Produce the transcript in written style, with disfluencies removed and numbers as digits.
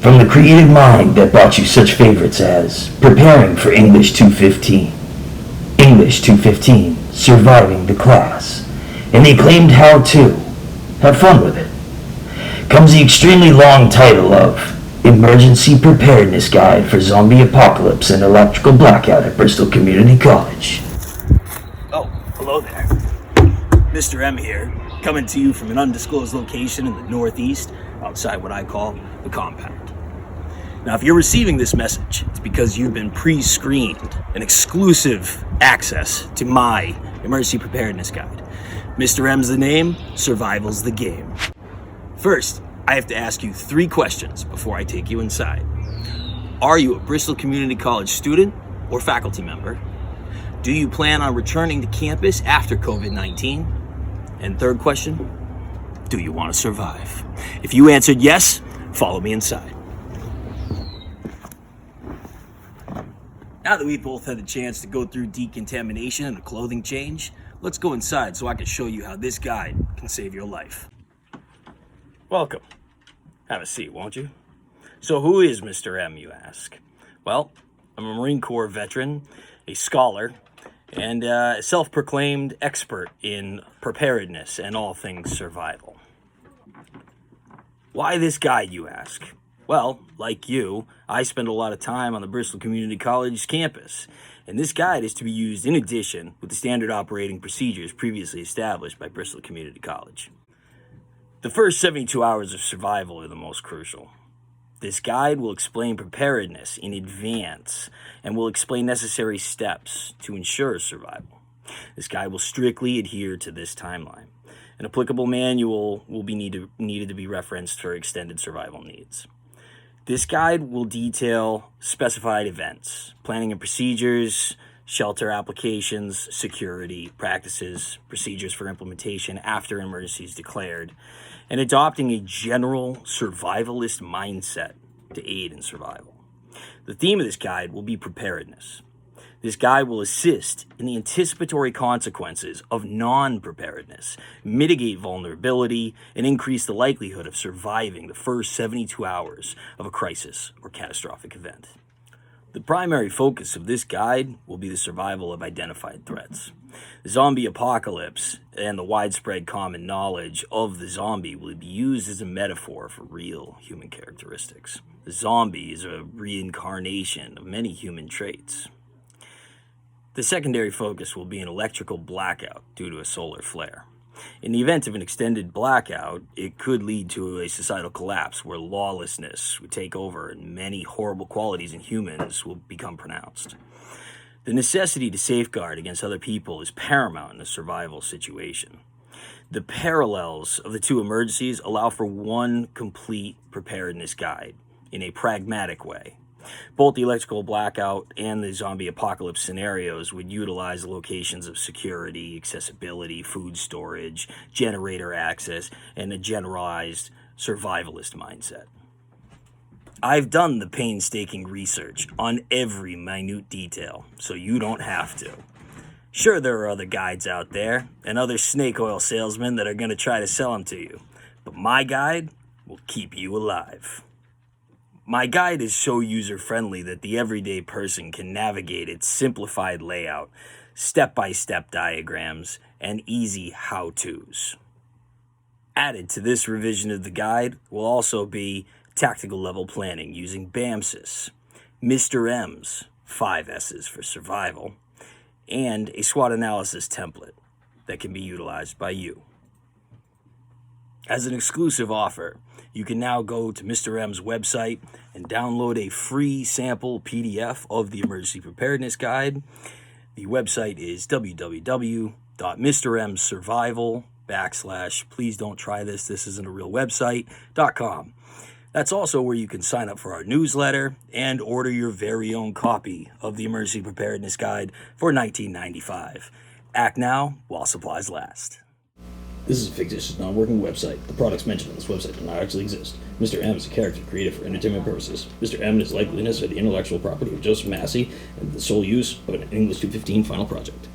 From the creative mind that brought you such favorites as Preparing for English 215, English 215, Surviving the Class, and the acclaimed How To, Have Fun With It, comes the extremely long title of Emergency Preparedness Guide for Zombie Apocalypse and Electrical Blackout at Bristol Community College. Oh, hello there. Mr. M here, coming to you from an undisclosed location in the Northeast, outside what I call the compound. Now, if you're receiving this message, it's because you've been pre-screened an exclusive access to my emergency preparedness guide. Mr. M's the name, survival's the game. First, I have to ask you 3 questions before I take you inside. Are you a Bristol Community College student or faculty member? Do you plan on returning to campus after COVID-19? And third question, do you want to survive? If you answered yes, follow me inside. Now that we've both had the chance to go through decontamination and a clothing change, let's go inside so I can show you how this guide can save your life. Welcome. Have a seat, won't you? So who is Mr. M, you ask? Well, I'm a Marine Corps veteran, a scholar, and a self-proclaimed expert in preparedness and all things survival. Why this guide, you ask? Well, like you, I spend a lot of time on the Bristol Community College campus, and this guide is to be used in addition with the standard operating procedures previously established by Bristol Community College. The first 72 hours of survival are the most crucial. This guide will explain preparedness in advance and will explain necessary steps to ensure survival. This guide will strictly adhere to this timeline. An applicable manual will be needed to be referenced for extended survival needs. This guide will detail specified events, planning and procedures, shelter applications, security practices, procedures for implementation after an emergency is declared, and adopting a general survivalist mindset to aid in survival. The theme of this guide will be preparedness. This guide will assist in the anticipatory consequences of non-preparedness, mitigate vulnerability, and increase the likelihood of surviving the first 72 hours of a crisis or catastrophic event. The primary focus of this guide will be the survival of identified threats. The zombie apocalypse and the widespread common knowledge of the zombie will be used as a metaphor for real human characteristics. The zombie is a reincarnation of many human traits. The secondary focus will be an electrical blackout due to a solar flare. In the event of an extended blackout, it could lead to a societal collapse where lawlessness would take over and many horrible qualities in humans will become pronounced. The necessity to safeguard against other people is paramount in a survival situation. The parallels of the two emergencies allow for one complete preparedness guide in a pragmatic way. Both the electrical blackout and the zombie apocalypse scenarios would utilize the locations of security, accessibility, food storage, generator access, and a generalized survivalist mindset. I've done the painstaking research on every minute detail, so you don't have to. Sure, there are other guides out there and other snake oil salesmen that are going to try to sell them to you, but my guide will keep you alive. My guide is so user-friendly that the everyday person can navigate its simplified layout, step-by-step diagrams, and easy how-tos. Added to this revision of the guide will also be tactical level planning using BAMSIS, Mr. M's 5 S's for survival, and a SWOT analysis template that can be utilized by you. As an exclusive offer, you can now go to Mr. M's website and download a free sample PDF of the Emergency Preparedness Guide. The website is www.mrmsurvival.com/please don't try this isn't a real website.com. That's also where you can sign up for our newsletter and order your very own copy of the Emergency Preparedness Guide for $19.95. Act now while supplies last. This is a fictitious, non-working website. The products mentioned on this website do not actually exist. Mr. M is a character created for entertainment purposes. Mr. M and his likeliness are the intellectual property of Joseph Massi and the sole use of an English 215 final project.